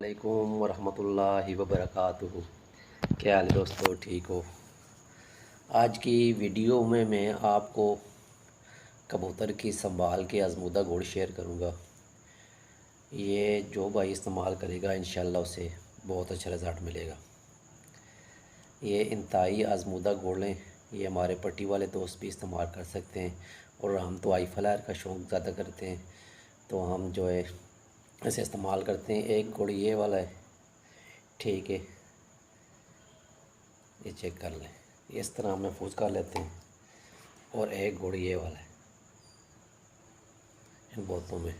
वालेकुम वरहमतुल्लाहि वबरकातुहू। क्या हाल है दोस्तों, ठीक हो? आज की वीडियो में मैं आपको कबूतर की संभाल के आजमूदा घोड़ शेयर करूंगा। ये जो भाई इस्तेमाल करेगा इंशाल्लाह उसे बहुत अच्छा रिज़ल्ट मिलेगा। ये इंतहाई आजमूदा घोड़ हैं। ये हमारे पट्टी वाले दोस्त भी इस्तेमाल कर सकते हैं, और हम तो आई फ्लायर का शौक़ ज़्यादा करते हैं, तो हम जो है इसे इस्तेमाल करते हैं। एक घोड़ ये वाला है, ठीक है, ये चेक कर लें, इस तरह महफूज कर लेते हैं। और एक गुड़ ये वाला है इन बोतलों में।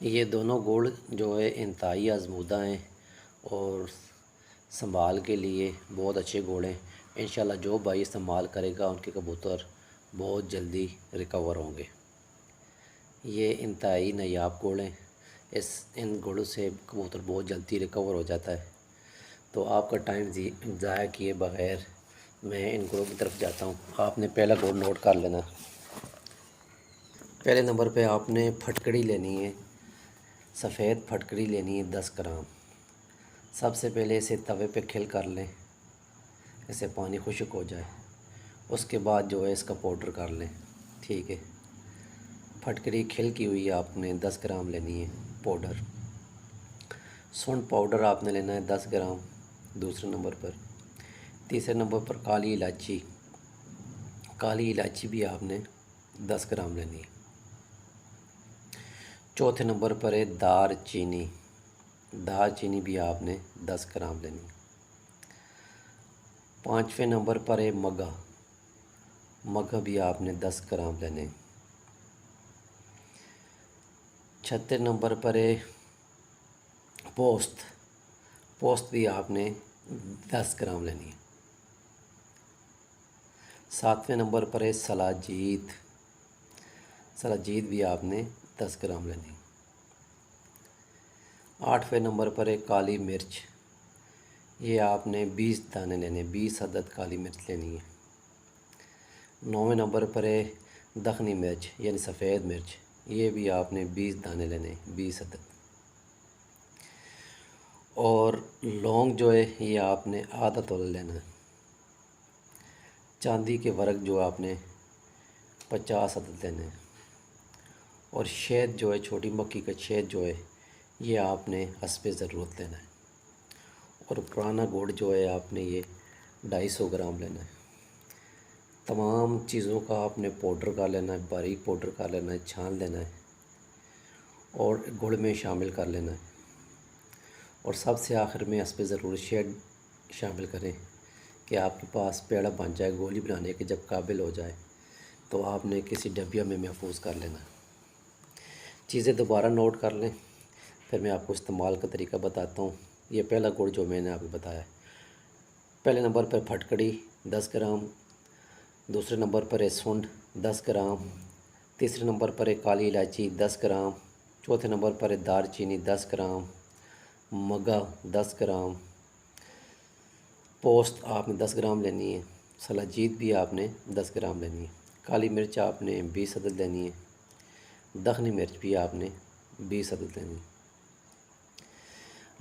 ये दोनों गुड़ जो है इंतहाई आजमूदा हैं और संभाल के लिए बहुत अच्छे गुड़ हैं। इंशाल्लाह जो भाई इस्तेमाल करेगा उनके कबूतर बहुत जल्दी रिकवर होंगे। ये इंतहाई नायाब गुड़ हैं। इन गुड़ों से कबूतर बहुत जल्दी रिकवर हो जाता है। तो आपका टाइम ज़ाया किए बगैर मैं इन गुड़ों की तरफ जाता हूँ। आपने पहला गुड़ नोट कर लेना। पहले नंबर पे आपने फटकड़ी लेनी है, सफ़ेद फटकड़ी लेनी है 10 ग्राम। सबसे पहले इसे तवे पे खिल कर लें, इसे पानी खुश्क हो जाए। उसके बाद जो है इसका पाउडर कर लें, ठीक है। फटकड़ी खिल की हुई आपने 10 ग्राम लेनी है पाउडर। सूंड पाउडर आपने लेना है 10 ग्राम दूसरे नंबर पर। तीसरे नंबर पर काली इलायची, काली इलायची भी आपने 10 ग्राम लेनी है। चौथे नंबर पर है दार चीनी, दार चीनी भी आपने 10 ग्राम लेनी है। पाँचवें नंबर पर है मगा, मगा भी आपने 10 ग्राम लेने। छठे नंबर पर है पोस्त, पोस्त भी आपने 10 ग्राम लेनी है। सातवें नंबर पर है सलाजीत, सलाजीत भी आपने 10 ग्राम लेनी। आठवें नंबर पर है काली मिर्च, ये आपने 20 दाने लेने, 20 अदद काली मिर्च लेनी है। नौवें नंबर पर है दखनी मिर्च यानी सफ़ेद मिर्च, ये भी आपने 20 दाने लेने, 20 अदद। और लौंग जो है ये आपने आधा तोला लेना है। चांदी के वर्क जो आपने 50 अदद लेने हैं। और शहद जो है, छोटी मक्खी का शहद जो है ये आपने हस्बे ज़रूरत लेना है। और पुराना गुड़ जो है आपने ये 250 ग्राम लेना है। तमाम चीज़ों का आपने पाउडर कर लेना है, बारीक पाउडर कर लेना है, छान लेना है और गुड़ में शामिल कर लेना है। और सबसे आखिर में हस्बे ज़रूरत शहद शामिल करें कि आपके पास पेड़ा बन जाए, गोली बनाने के जब काबिल हो जाए तो आपने किसी डबिया में महफूज कर लेना। चीज़ें दोबारा नोट कर लें, फिर मैं आपको इस्तेमाल का तरीका बताता हूँ। ये पहला गुड़ जो मैंने आपको बताया, पहले नंबर पर फटकड़ी 10 ग्राम, दूसरे नंबर पर है सूंड 10 ग्राम, तीसरे नंबर पर है काली इलायची 10 ग्राम, चौथे नंबर पर है दार चीनी 10 ग्राम, मगा 10 ग्राम, पोस्त आपने 10 ग्राम लेनी है, सलाजीत भी आपने 10 ग्राम लेनी है, काली मिर्च आपने 20 अदद लेनी है, दखनी मिर्च भी आपने 20 अदद लेनी है।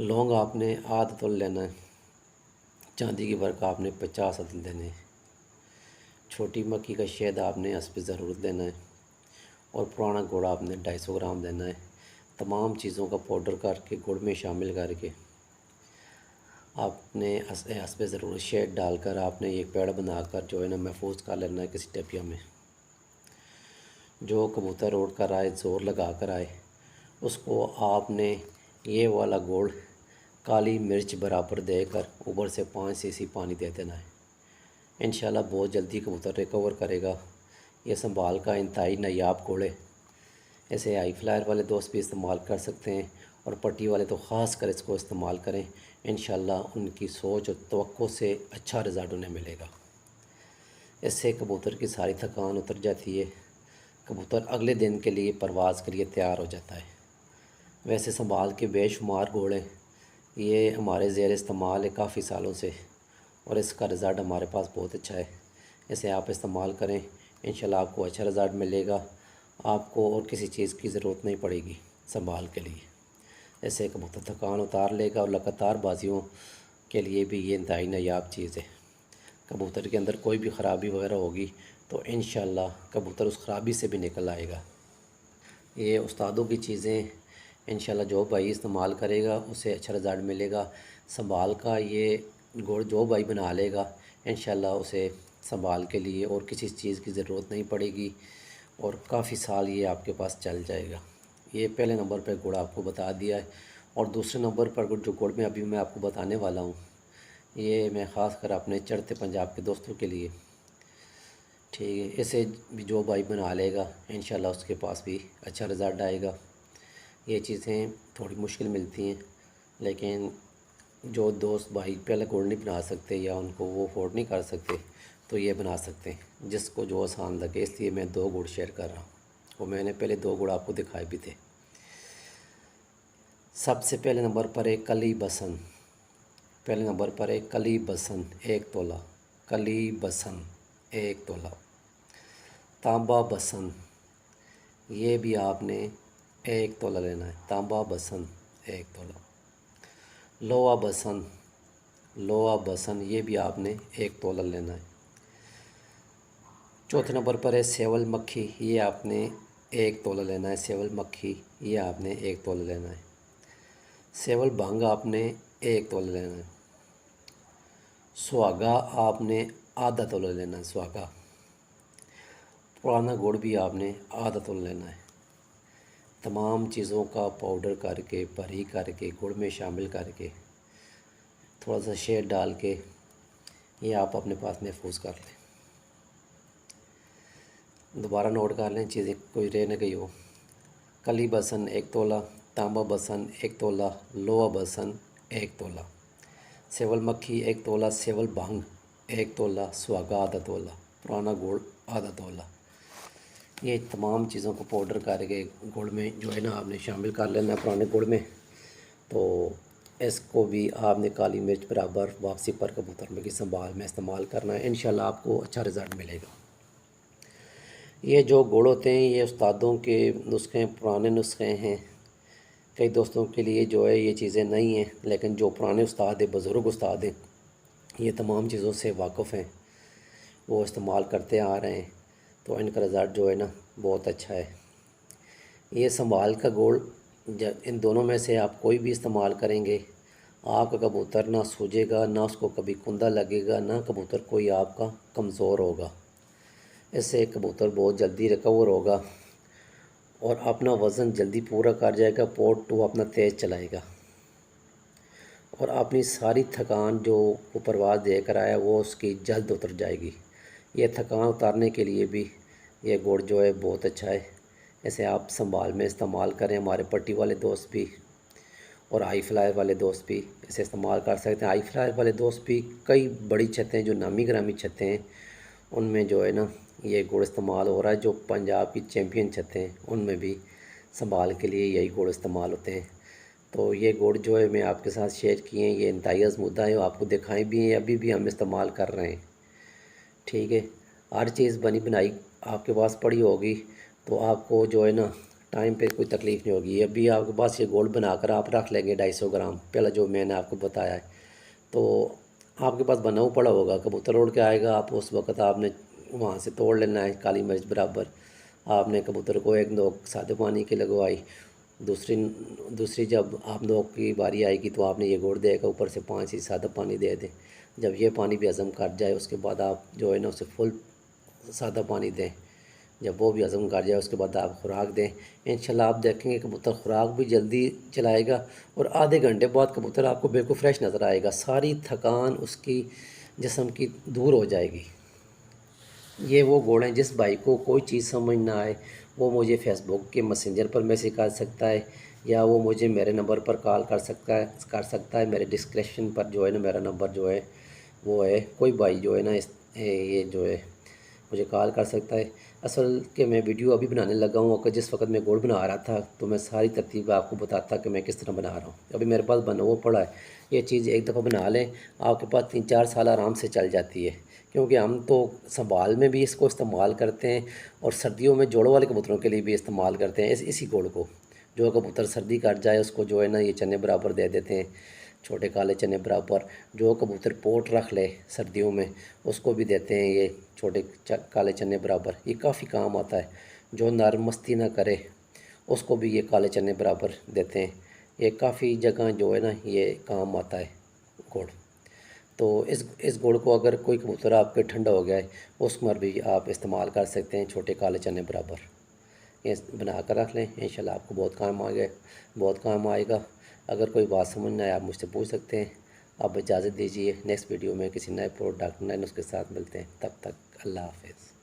लौंग आपने आधा तोल लेना है। चांदी की वर्क आपने 50 अदद लेने हैं। छोटी मक्खी का शहद आपने हस्बे ज़रूरत लेना है। और पुराना गुड़ आपने 250 ग्राम लेना है। तमाम चीज़ों का पाउडर करके गुड़ में शामिल करके आपने हस्बे ज़रूरत शहद डालकर आपने एक पेड़ बनाकर जो है ना महफूज कर लेना है किसी डबिया में। जो कबूतर उड़ कर आए, ज़ोर लगा कर आए, उसको आपने ये वाला गुड़ काली मिर्च बराबर देकर ऊपर से 5 सीसी पानी दे देना है। इंशाल्लाह बहुत जल्दी कबूतर रिकवर करेगा। ये संभाल का इंतहाई नायाब गुड़ है। इसे आई फ्लायर वाले दोस्त भी इस्तेमाल कर सकते हैं और पट्टी वाले तो ख़ास कर इसको इस्तेमाल करें। इंशाल्लाह उनकी सोच और तवक्को से अच्छा रिज़ल्ट उन्हें मिलेगा। इससे कबूतर की सारी थकान उतर जाती है, कबूतर अगले दिन के लिए परवाज़ के लिए तैयार हो जाता है। वैसे संभाल के बेशुमार गुड़ हैं, ये हमारे ज़ेर इस्तेमाल है काफ़ी सालों से, और इसका रिज़ल्ट हमारे पास बहुत अच्छा है। इसे आप इस्तेमाल करें, इंशाल्लाह आपको अच्छा रिज़ल्ट मिलेगा। आपको और किसी चीज़ की ज़रूरत नहीं पड़ेगी संभाल के लिए। ऐसे कबूतर थकान उतार लेगा और लगातार बाजियों के लिए भी ये इंतहाई नायाब चीज़ है। कबूतर के अंदर कोई भी ख़राबी वगैरह होगी तो इंशाल्लाह कबूतर उस ख़राबी से भी निकल आएगा। ये उस्तादों की चीज़ें इंशाल्लाह जो भाई इस्तेमाल करेगा उसे अच्छा रिज़ल्ट मिलेगा। संभाल का ये गुड़ जो भाई बना लेगा इंशाल्लाह उसे संभाल के लिए और किसी चीज़ की ज़रूरत नहीं पड़ेगी और काफ़ी साल ये आपके पास चल जाएगा। ये पहले नंबर पर गुड़ आपको बता दिया है। और दूसरे नंबर पर जो गुड़ में अभी मैं आपको बताने वाला हूँ, ये मैं ख़ास कर अपने चढ़ते पंजाब के दोस्तों के लिए, ठीक है, इसे भी जो भाई बना लेगा इंशाल्लाह उसके पास भी अच्छा रिज़ल्ट आएगा। ये चीज़ें थोड़ी मुश्किल मिलती हैं, लेकिन जो दोस्त भाई पहले गुड़ नहीं बना सकते या उनको वो अफोर्ड नहीं कर सकते तो ये बना सकते हैं, जिसको जो आसान लगे। इसलिए मैं 2 गुड़ शेयर कर रहा हूँ और मैंने पहले 2 गुड़ आपको दिखाए भी थे। सबसे पहले नंबर पर है कली बसन। पहले नंबर पर है कली बसन 1 तोला, कली बसन 1 तोला। तांबा बसन, ये भी आपने 1 तोला लेना है, तांबा बसन 1 तोला। लोहा बसन, लोहा बसन ये भी आपने 1 तोला लेना है। चौथे नंबर पर है सेवल मक्खी, ये आपने 1 तोला लेना है। सेवल मक्खी ये आपने 1 तोला लेना है। सेवल भांग आपने 1 तोला लेना है। सुहागा आपने आधा तोला लेना है। सुहागा। पुराना गुड़ भी आपने आधा तोला लेना है। तमाम चीज़ों का पाउडर करके भरी करके गुड़ में शामिल करके थोड़ा सा शहद डाल के ये आप अपने पास महफूज कर लें। दोबारा नोट कर लें, चीज़ें कोई रह न गई हो। कली बसन 1 तोला, तांबा बसन 1 तोला, लोहा बसन 1 तोला, सेवल मक्खी 1 तोला, सेवल भांग 1 तोला, सुहागा आधा तोला, पुराना गुड़ आधा तोला। ये तमाम चीज़ों को पाउडर करके गुड़ में जो है ना आपने शामिल कर लेना है पुराने गुड़ में। तो इसको भी आपने काली मिर्च बराबर वापसी पर कबूतर में की संभाल में इस्तेमाल करना है। इंशाल्लाह आपको अच्छा रिज़ल्ट मिलेगा। ये जो गुड़ होते हैं ये उस्तादों के नुस्खे, पुराने नुस्खे हैं। कई दोस्तों के लिए जो है ये चीज़ें नहीं हैं, लेकिन जो पुराने उस्ताद हैं, बुज़ुर्ग उस्ताद हैं, ये तमाम चीज़ों से वाक़ुफ़ हैं, वो इस्तेमाल करते आ रहे हैं। तो इनका रिज़ल्ट जो है ना बहुत अच्छा है। ये संभाल का गुड़, जब इन दोनों में से आप कोई भी इस्तेमाल करेंगे, आपका कबूतर ना सूजेगा, ना उसको कभी कुंदा लगेगा, ना कबूतर कोई आपका कमज़ोर होगा। इससे कबूतर बहुत जल्दी रिकवर होगा और अपना वज़न जल्दी पूरा कर जाएगा, पोर्ट टू अपना तेज़ चलाएगा और अपनी सारी थकान जो वो परवाज़ दे कर आया वो उसकी जल्द उतर जाएगी। ये थकान उतारने के लिए भी ये गुड़ जो है बहुत अच्छा है। ऐसे आप संभाल में इस्तेमाल करें। हमारे पट्टी वाले दोस्त भी और आई फ्लायर वाले दोस्त भी इसे इस्तेमाल कर सकते हैं। आई फ्लायर वाले दोस्त भी कई बड़ी छतें जो नामी ग्रामी छतें हैं उनमें जो है ना ये गुड़ इस्तेमाल हो रहा है। जो पंजाब की चैम्पियन छतें हैं उनमें भी संभाल के लिए यही गुड़ इस्तेमाल होते हैं। तो ये गुड़ जो है मैं आपके साथ शेयर किए हैं, ये इंतहाई आज़मूदा है, आपको दिखाई भी हैं, अभी भी हम इस्तेमाल कर रहे हैं। ठीक है, हर चीज़ बनी बनाई आपके पास पड़ी होगी तो आपको जो है ना टाइम पे कोई तकलीफ़ नहीं होगी। अभी आपके पास ये गुड़ बनाकर आप रख लेंगे 250 ग्राम, पहला जो मैंने आपको बताया है, तो आपके पास बना हुआ पड़ा होगा। कबूतर उड़ के आएगा, आप उस वक़्त आपने वहाँ से तोड़ लेना है काली मिर्च बराबर। आपने कबूतर को 1 नोक सादे पानी की लगवाई, दूसरी जब आप नोक की बारी आएगी तो आपने ये गुड़ देगा, ऊपर से 5 ही सादा पानी दे दें। जब ये पानी भी हज़म कर जाए उसके बाद आप जो है ना उसे फुल सादा पानी दें। जब वो भी हज़म कर जाए उसके बाद आप खुराक दें। इंशाल्लाह आप देखेंगे कबूतर खुराक भी जल्दी चलाएगा और आधे घंटे बाद कबूतर आपको बिल्कुल फ्रेश नज़र आएगा। सारी थकान उसकी जिस्म की दूर हो जाएगी। ये वो गुड़ हैं, जिस भाई को कोई चीज़ समझ ना आए वो मुझे फ़ेसबुक के मैसेंजर पर मैसेज कर सकता है या वो मुझे मेरे नंबर पर कॉल कर सकता है। मेरे डिस्क्रिप्शन पर जो है ना मेरा नंबर जो है वो है। कोई भाई जो है ना ये जो है मुझे कॉल कर सकता है। असल के मैं वीडियो अभी बनाने लगा हूँ और जिस वक्त मैं गुड़ बना रहा था तो मैं सारी तरतीब आपको बताता कि मैं किस तरह बना रहा हूँ। अभी मेरे पास बना हुआ पड़ा है। ये चीज़ एक दफ़ा बना लें, आपके पास 3-4 साल आराम से चल जाती है, क्योंकि हम तो संभाल में भी इसको इस्तेमाल करते हैं और सर्दियों में जोड़ों वाले कबूतरों के लिए भी इस्तेमाल करते हैं इसी गुड़ को। जो कबूतर सर्दी काट जाए उसको जो है ना ये चने बराबर दे देते हैं, छोटे काले चने बराबर। जो कबूतर पोट रख ले सर्दियों में उसको भी देते हैं ये छोटे काले चने बराबर। ये काफ़ी काम आता है। जो नर मस्ती ना करे उसको भी ये काले चने बराबर देते हैं। ये काफ़ी जगह जो है ना ये काम आता है गुड़। तो इस गुड़ को अगर कोई कबूतर आपके ठंडा हो गया है उसमें भी आप इस्तेमाल कर सकते हैं छोटे काले चने बराबर। ये बना कर रख लें, इंशाल्लाह आपको बहुत काम आएगा। अगर कोई बात समझ ना आए आप मुझसे पूछ सकते हैं। आप इजाज़त दीजिए, नेक्स्ट वीडियो में किसी नए प्रोडक्ट नए नुस्खे के साथ मिलते हैं। तब तक अल्लाह हाफ़िज़।